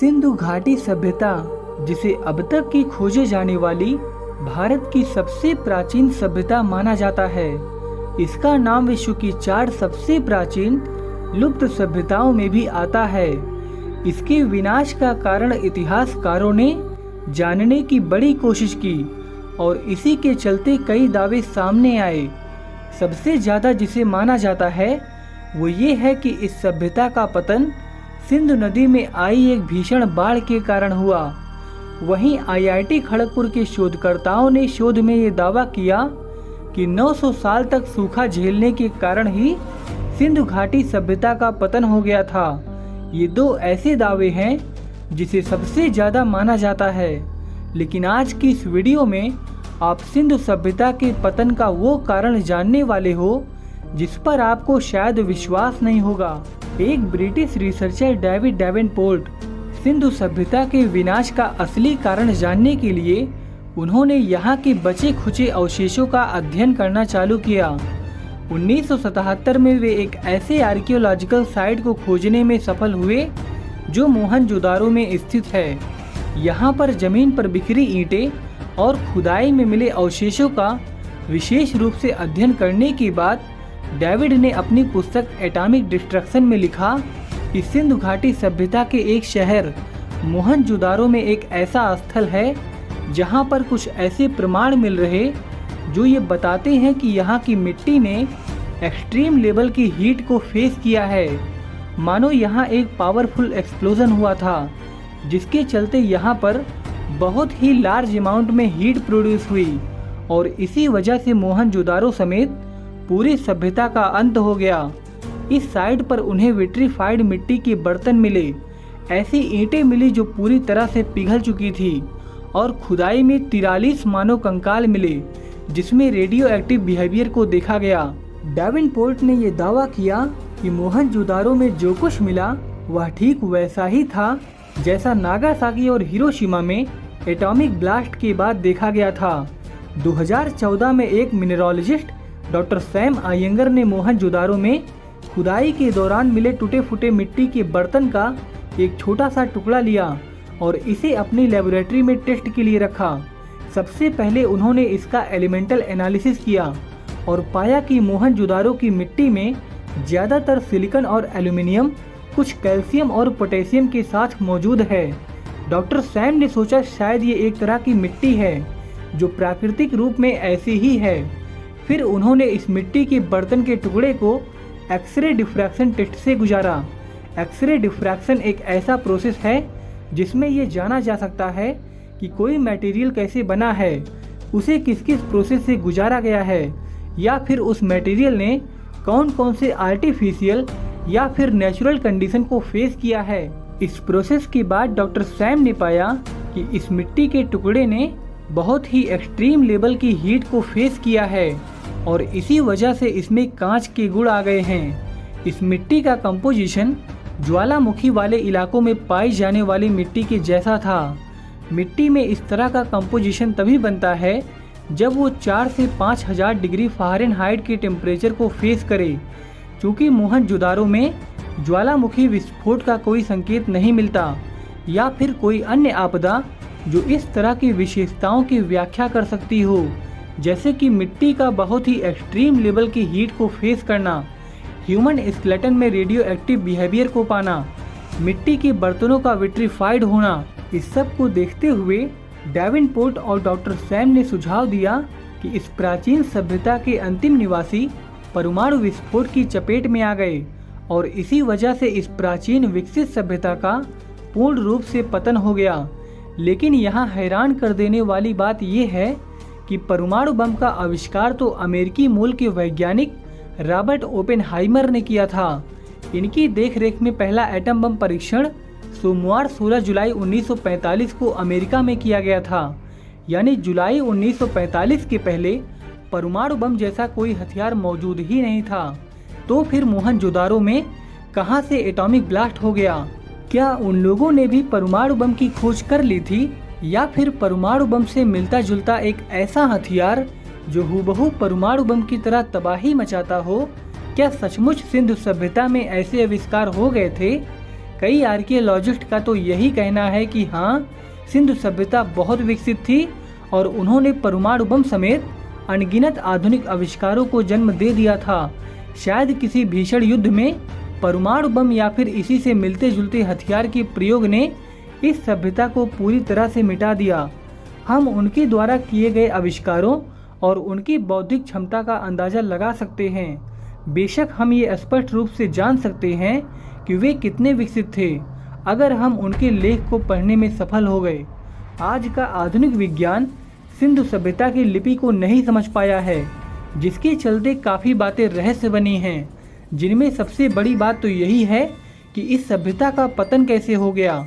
सिंधु घाटी सभ्यता, जिसे अब तक की खोजे जाने वाली भारत की सबसे प्राचीन सभ्यता माना जाता है। इसका नाम विश्व की 4 सबसे प्राचीन लुप्त सभ्यताओं में भी आता है। इसके विनाश का कारण इतिहासकारों ने जानने की बड़ी कोशिश की और इसी के चलते कई दावे सामने आए। सबसे ज़्यादा जिसे माना जाता है वो ये है कि इस सभ्यता का पतन सिंधु नदी में आई एक भीषण बाढ़ के कारण हुआ। वहीं आईआईटी खड़गपुर के शोधकर्ताओं ने शोध में ये दावा किया कि 900 साल तक सूखा झेलने के कारण ही सिंधु घाटी सभ्यता का पतन हो गया था। ये 2 ऐसे दावे हैं जिसे सबसे ज़्यादा माना जाता है। लेकिन आज की इस वीडियो में आप सिंधु सभ्यता के पतन का वो कारण जानने वाले हो जिस पर आपको शायद विश्वास नहीं होगा। एक ब्रिटिश रिसर्चर डेविड डेवेनपोर्ट सिंधु सभ्यता के विनाश का असली कारण जानने के लिए उन्होंने यहाँ के बचे खुचे अवशेषों का अध्ययन करना चालू किया। 1977 में वे एक ऐसे आर्कियोलॉजिकल साइट को खोजने में सफल हुए जो मोहनजोदारो में स्थित है। यहाँ पर जमीन पर बिखरी ईंटें और खुदाई में मिले अवशेषों का विशेष रूप से अध्ययन करने के बाद डेविड ने अपनी पुस्तक एटॉमिक डिस्ट्रक्शन में लिखा कि सिंधु घाटी सभ्यता के एक शहर मोहनजोदारो में एक ऐसा स्थल है जहाँ पर कुछ ऐसे प्रमाण मिल रहे जो ये बताते हैं कि यहाँ की मिट्टी ने एक्सट्रीम लेवल की हीट को फेस किया है। मानो यहाँ एक पावरफुल एक्सप्लोजन हुआ था जिसके चलते यहाँ पर बहुत ही लार्ज अमाउंट में हीट प्रोड्यूस हुई और इसी वजह से मोहनजोदारो समेत पूरी सभ्यता का अंत हो गया। इस साइट पर उन्हें विट्रीफाइड मिट्टी के बर्तन मिले, ऐसी ईंटें मिली जो पूरी तरह से पिघल चुकी थी और खुदाई में 43 मानव कंकाल मिले जिसमें रेडियो एक्टिव बिहेवियर को देखा गया। डेवेनपोर्ट ने यह दावा किया कि मोहनजोदारो में जो कुछ मिला वह ठीक वैसा ही था जैसा नागासाकी और हिरोशिमा में एटॉमिक ब्लास्ट के बाद देखा गया था। 2014 में एक मिनरोलॉजिस्ट डॉक्टर सैम आयंगर ने मोहनजोदारो में खुदाई के दौरान मिले टूटे फूटे मिट्टी के बर्तन का एक छोटा सा टुकड़ा लिया और इसे अपनी लेबोरेटरी में टेस्ट के लिए रखा। सबसे पहले उन्होंने इसका एलिमेंटल एनालिसिस किया और पाया कि मोहनजोदारो की मिट्टी में ज़्यादातर सिलिकॉन और एल्यूमिनियम, कुछ कैल्शियम और पोटेशियम के साथ मौजूद है। डॉक्टर सैम ने सोचा शायद ये एक तरह की मिट्टी है जो प्राकृतिक रूप में ऐसी ही है। फिर उन्होंने इस मिट्टी के बर्तन के टुकड़े को एक्सरे डिफ्रैक्शन टेस्ट से गुजारा। एक्सरे डिफ्रैक्शन एक ऐसा प्रोसेस है जिसमें यह जाना जा सकता है कि कोई मटेरियल कैसे बना है, उसे किस किस प्रोसेस से गुजारा गया है या फिर उस मटेरियल ने कौन कौन से आर्टिफिशियल या फिर नेचुरल कंडीशन को फेस किया है। इस प्रोसेस के बाद डॉक्टर सैम ने पाया कि इस मिट्टी के टुकड़े ने बहुत ही एक्सट्रीम लेवल की हीट को फेस किया है और इसी वजह से इसमें कांच के गुण आ गए हैं। इस मिट्टी का कंपोजिशन ज्वालामुखी वाले इलाकों में पाई जाने वाली मिट्टी के जैसा था। मिट्टी में इस तरह का कंपोजिशन तभी बनता है जब वो 4 से 5,000 डिग्री फ़ारेनहाइट के टेम्परेचर को फेस करे। चूँकि मोहनजोदारो में ज्वालामुखी विस्फोट का कोई संकेत नहीं मिलता या फिर कोई अन्य आपदा जो इस तरह की विशेषताओं की व्याख्या कर सकती हो, जैसे कि मिट्टी का बहुत ही एक्सट्रीम लेवल की हीट को फेस करना, ह्यूमन स्केलेटन में रेडियो एक्टिव बिहेवियर को पाना, मिट्टी के बर्तनों का विट्रीफाइड होना। इस सब को देखते हुए डेवेनपोर्ट और डॉक्टर सैम ने सुझाव दिया कि इस प्राचीन सभ्यता के अंतिम निवासी परमाणु विस्फोट की चपेट में आ गए और इसी वजह से इस प्राचीन विकसित सभ्यता का पूर्ण रूप से पतन हो गया। लेकिन यहाँ हैरान कर देने वाली बात यह है कि परमाणु बम का आविष्कार तो अमेरिकी मूल के वैज्ञानिक रॉबर्ट ओपेनहाइमर ने किया था। इनकी देखरेख में पहला एटम बम परीक्षण सोमवार 16 जुलाई 1945 को अमेरिका में किया गया था। यानी जुलाई 1945 के पहले परमाणु बम जैसा कोई हथियार मौजूद ही नहीं था। तो फिर मोहनजोदारो में कहां से एटॉमिक ब्लास्ट हो गया? क्या उन लोगों ने भी परमाणु बम की खोज कर ली थी या फिर परमाणु बम से मिलता जुलता एक ऐसा हथियार जो हूबहू परमाणु बम की तरह तबाही मचाता हो? क्या सचमुच सिंधु सभ्यता में ऐसे आविष्कार हो गए थे? कई आर्कियोलॉजिस्ट का तो यही कहना है कि हाँ, सिंधु सभ्यता बहुत विकसित थी और उन्होंने परमाणु बम समेत अनगिनत आधुनिक आविष्कारों को जन्म दे दिया था। शायद किसी भीषण युद्ध में परमाणु बम या फिर इसी से मिलते जुलते हथियार के प्रयोग ने इस सभ्यता को पूरी तरह से मिटा दिया। हम उनके द्वारा किए गए आविष्कारों और उनकी बौद्धिक क्षमता का अंदाजा लगा सकते हैं। बेशक हम ये स्पष्ट रूप से जान सकते हैं कि वे कितने विकसित थे अगर हम उनके लेख को पढ़ने में सफल हो गए। आज का आधुनिक विज्ञान सिंधु सभ्यता की लिपि को नहीं समझ पाया है, जिसके चलते काफ़ी बातें रहस्य बनी हैं, जिनमें सबसे बड़ी बात तो यही है कि इस सभ्यता का पतन कैसे हो गया।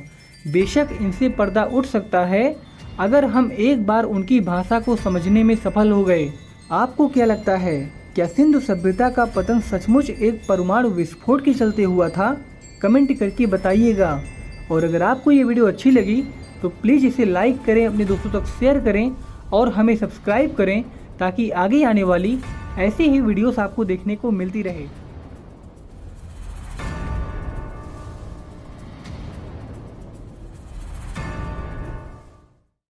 बेशक इनसे पर्दा उठ सकता है अगर हम एक बार उनकी भाषा को समझने में सफल हो गए। आपको क्या लगता है, क्या सिंधु सभ्यता का पतन सचमुच एक परमाणु विस्फोट के चलते हुआ था? कमेंट करके बताइएगा। और अगर आपको ये वीडियो अच्छी लगी तो प्लीज़ इसे लाइक करें, अपने दोस्तों तक शेयर करें और हमें सब्सक्राइब करें ताकि आगे आने वाली ऐसी ही वीडियोस आपको देखने को मिलती रहे।